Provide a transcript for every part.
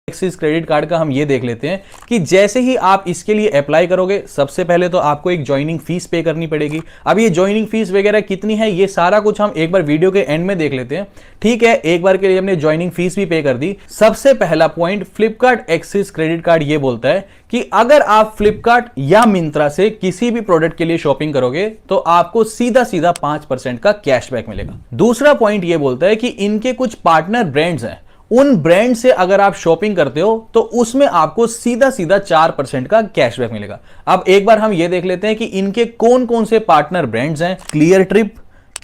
Axis credit card का हम ये देख लेते हैं कि जैसे ही आप इसके लिए अप्लाई करोगे, सबसे पहले तो आपको एक ज्वाइनिंग फीस पे करनी पड़ेगी। अब ये ज्वाइनिंग फीस वगैरह कितनी है, ये सारा कुछ हम एक बार वीडियो के एंड में देख लेते हैं। ठीक है, एक बार के लिए हमने ज्वाइनिंग फीस भी पे कर दी। सबसे पहला point Flipkart axis credit card ये बोलता है कि अगर आप फ्लिपकार्ट या मिंत्रा से किसी भी प्रोडक्ट के लिए शॉपिंग करोगे तो आपको सीधा सीधा 5% का कैशबैक मिलेगा। दूसरा पॉइंट ये बोलता है कि इनके कुछ पार्टनर ब्रांड्स हैं, उन ब्रांड से अगर आप शॉपिंग करते हो तो उसमें आपको सीधा सीधा 4% का कैशबैक मिलेगा। अब एक बार हम ये देख लेते हैं कि इनके कौन कौन से पार्टनर ब्रांड्स हैं। Cleartrip,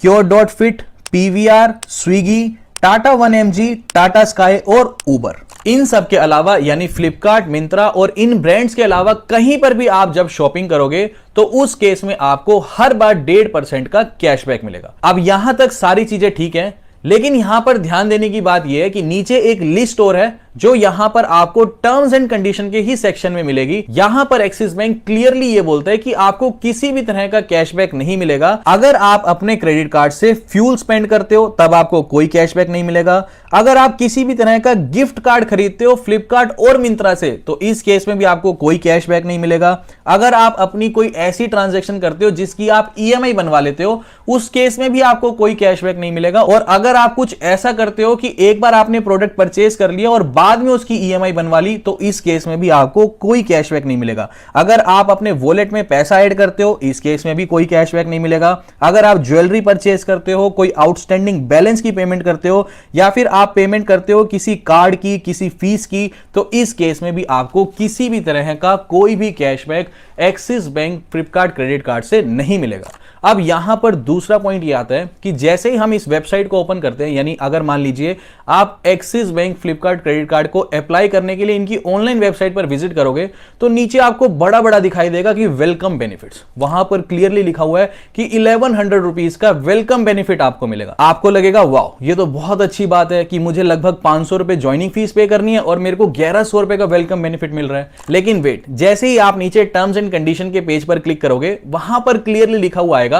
curefit, PVR, Swiggy, Tata 1mg, Tata Sky और उबर। इन सब के अलावा यानी फ्लिपकार्ट, मिंत्रा और इन ब्रांड्स के अलावा कहीं पर भी आप जब शॉपिंग करोगे तो उस केस में आपको हर बार 1.5% का कैशबैक मिलेगा। अब यहां तक सारी चीजें ठीक है, लेकिन यहां पर ध्यान देने की बात यह है कि नीचे एक लिस्ट और है जो यहां पर आपको टर्म्स एंड कंडीशन के ही सेक्शन में मिलेगी। यहां पर एक्सिस बैंक क्लियरली ये बोलता है कि आपको किसी भी तरह का कैशबैक नहीं मिलेगा। अगर आप अपने क्रेडिट कार्ड से फ्यूल स्पेंड करते हो तब आपको कोई कैशबैक नहीं मिलेगा। अगर आप किसी भी तरह का गिफ्ट कार्ड खरीदते हो फ्लिपकार्ट और मिंत्रा से तो इस केस में भी आपको कोई कैशबैक नहीं मिलेगा। अगर आप अपनी कोई ऐसी ट्रांजैक्शन करते हो जिसकी आप ईएमआई बनवा लेते हो उस केस में भी आपको कोई कैशबैक नहीं मिलेगा। और अगर आप कुछ ऐसा करते हो कि एक बार आपने प्रोडक्ट परचेज कर लिया और बाद में उसकी ईएमआई बनवा ली तो इस केस में भी आपको कोई कैशबैक नहीं मिलेगा। अगर आप अपने वॉलेट में पैसा ऐड करते हो इस केस में भी कोई कैशबैक नहीं मिलेगा। अगर आप ज्वेलरी परचेज करते हो, कोई आउटस्टैंडिंग बैलेंस की पेमेंट करते हो या फिर आप पेमेंट करते हो किसी कार्ड की, किसी फीस की, तो इस केस में भी आपको किसी भी तरह का कोई भी cashback axis bank Flipkart credit card से नहीं मिलेगा। अब यहां पर दूसरा पॉइंट ये आता है कि जैसे ही हम इस वेबसाइट को ओपन करते हैं, यानी अगर मान लीजिए आप axis bank Flipkart credit card को अप्लाई करने के लिए इनकी ऑनलाइन वेबसाइट पर विजिट करोगे तो नीचे आपको बड़ा बड़ा दिखाई देगा कि वेलकम बेनिफिट्स। वहां पर क्लियरली लिखा हुआ है कि 1100 रुपीज का वेलकम बेनिफिट आपको मिलेगा। आपको लगेगा वाह ये तो बहुत अच्छी बात है कि मुझे लगभग 500 रुपए ज्वाइनिंग फीस पे करनी है और मेरे को 1100 रुपए का वेलकम बेनिफिट मिल रहा है। लेकिन वेट, जैसे ही आप नीचे टर्म्स एंड कंडीशन के पेज पर क्लिक करोगे वहां पर क्लियरली लिखा हुआ आएगा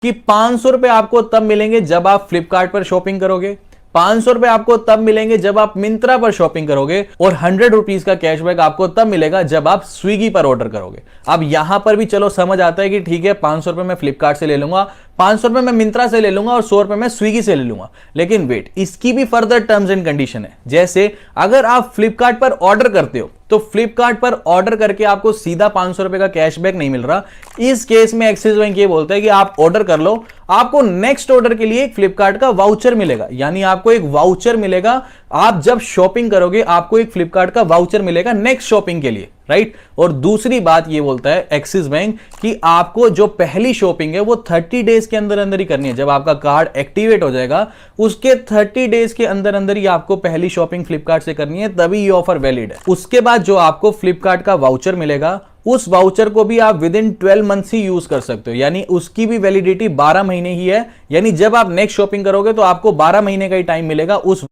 कि 500 रुपए आपको तब मिलेंगे जब आप फ्लिपकार्ट पर शॉपिंग करोगे, 500 रुपए आपको तब मिलेंगे जब आप मिंत्रा पर शॉपिंग करोगे और 100 रुपीज का कैशबैक आपको तब मिलेगा जब आप स्विगी पर ऑर्डर करोगे। अब यहां पर भी चलो समझ आता है कि ठीक है 500 रुपए मैं फ्लिपकार्ट से ले लूंगा, 500 रुपए मैं मिंत्रा से ले लूंगा और 100 रुपए मैं स्विगी से ले लूंगा। लेकिन वेट, इसकी भी फर्दर टर्म्स एंड कंडीशन है। जैसे अगर आप फ्लिपकार्ट पर ऑर्डर करते हो तो फ्लिपकार्ट पर ऑर्डर करके आपको सीधा 500 रुपए का कैशबैक नहीं मिल रहा। इस केस में एक्सिस बैंक ये बोलता है कि आप ऑर्डर कर लो, आपको नेक्स्ट ऑर्डर के लिए एक फ्लिपकार्ट का वाउचर मिलेगा, यानी आपको एक वाउचर मिलेगा। आप जब शॉपिंग करोगे आपको एक फ्लिपकार्ट का वाउचर मिलेगा नेक्स्ट शॉपिंग के लिए, राइट। और दूसरी बात ये बोलता है एक्सिस बैंक कि आपको जो पहली शॉपिंग है वो 30 डेज के अंदर अंदर ही करनी है। जब आपका कार्ड एक्टिवेट हो जाएगा उसके 30 डेज के अंदर अंदर ही आपको पहली शॉपिंग फ्लिपकार्ट से करनी है, तभी ये ऑफर वैलिड है। उसके बाद जो आपको फ्लिपकार्ट का वाउचर मिलेगा उस वाउचर को भी आप with in 12 months he use कर सकते हो, यानी उसकी भी वैलिडिटी 12 महीने ही है। यानी जब आप नेक्स्ट शॉपिंग करोगे तो आपको 12 महीने का ही टाइम मिलेगा उस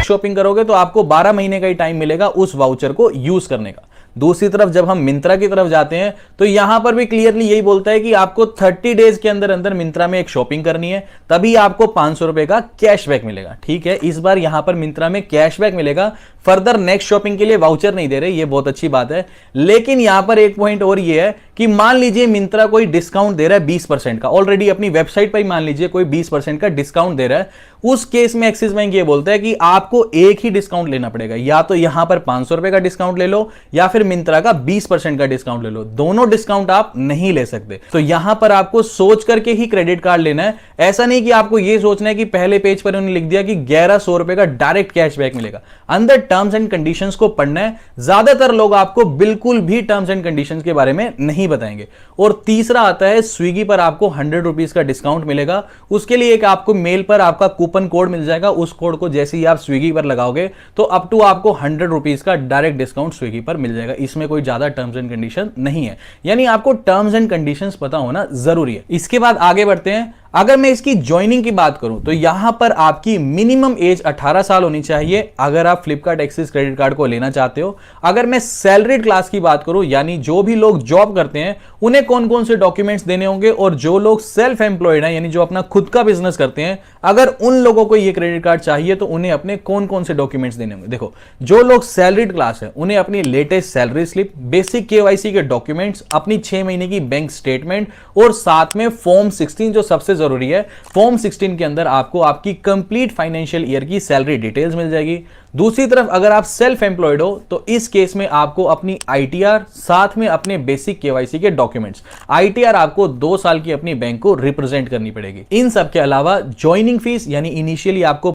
शॉपिंग करोगे तो आपको 12 महीने का ही टाइम मिलेगा उस वाउचर को यूज करने का। दूसरी तरफ जब हम मिंत्रा की तरफ जाते हैं तो यहां पर भी क्लियरली यही बोलता है कि आपको 30 डेज के अंदर अंदर मिंत्रा में एक शॉपिंग करनी है, तभी आपको 500 रुपए का कैशबैक मिलेगा। ठीक है, इस बार यहां पर मिंत्रा में कैशबैक मिलेगा, फर्दर नेक्स्ट शॉपिंग के लिए वाउचर नहीं दे रहे, ये बहुत अच्छी बात है। लेकिन यहां पर एक पॉइंट और ये है कि मान लीजिए मिंत्रा कोई डिस्काउंट दे रहा है 20% का, ऑलरेडी अपनी वेबसाइट पर ही मान लीजिए कोई 20% का डिस्काउंट दे रहा है, उस केस में एक्सिस बैंक ये बोलता है कि आपको एक ही डिस्काउंट लेना पड़ेगा, या तो यहां पर 500 रुपए का डिस्काउंट ले लो या फिर मिंत्रा का 20% का डिस्काउंट ले लो। दोनों डिस्काउंट आप नहीं ले सकते। तो यहां पर आपको सोच करके ही क्रेडिट कार्ड लेना है। ऐसा नहीं कि आपको यह सोचना है कि पहले पेज पर उन्होंने लिख दिया कि 1100 रुपए का डायरेक्ट कैशबैक मिलेगा। अंदर टर्म्स एंड कंडीशंस को पढ़ना है। ज्यादातर लोग आपको बिल्कुल भी टर्म्स एंड कंडीशंस के बारे में नहीं बताएंगे। और तीसरा आता है स्विगी पर आपको 100 रुपीज का डिस्काउंट मिलेगा। उसके लिए एक आपको मेल पर आपका कूपन कोड मिल जाएगा। उस कोड को जैसे ही आप स्विगी पर लगाओगे तो अप टू आपको 100 रुपीज का डायरेक्ट डिस्काउंट स्विगी पर मिल जाएगा। इसमें कोई ज्यादा टर्म्स एंड कंडीशन नहीं है, यानी आपको टर्म्स एंड कंडीशंस पता होना जरूरी है। इसके बाद आगे बढ़ते हैं। अगर मैं इसकी ज्वाइनिंग की बात करूं तो यहां पर आपकी मिनिमम एज 18 साल होनी चाहिए अगर आप फ्लिपकार्ट एक्सिस क्रेडिट कार्ड को लेना चाहते हो। अगर मैं सैलरीड क्लास की बात करूं, यानी जो भी लोग जॉब करते हैं उन्हें कौन कौन से डॉक्यूमेंट्स देने होंगे, और जो लोग सेल्फ एम्प्लॉयड हैं यानी जो अपना खुद का बिजनेस करते हैं, अगर उन लोगों को ये क्रेडिट कार्ड चाहिए तो उन्हें अपने कौन कौन से डॉक्यूमेंट्स देने होंगे। देखो, जो लोग सैलरीड क्लास है उन्हें अपनी latest salary slip, basic KYC के डॉक्यूमेंट्स, अपनी 6 महीने की बैंक स्टेटमेंट और साथ में फॉर्म 16 जो सबसे जरूरी है। फॉर्म 16 के अंदर आपको आपकी कंप्लीट फाइनेंशियल ईयर की सैलरी डिटेल्स मिल जाएगी। दूसरी तरफ अगर आप सेल्फ एम्प्लॉयड हो तो इस केस में आपको अपनी आईटीआर, साथ में अपने बेसिक केवाईसी के डॉक्यूमेंट्स। आईटीआर आपको 2 साल की अपनी बैंक को रिप्रेजेंट करनी पड़ेगी। इन सब के अलावा ज्वाइनिंग फीस यानी इनिशियली आपको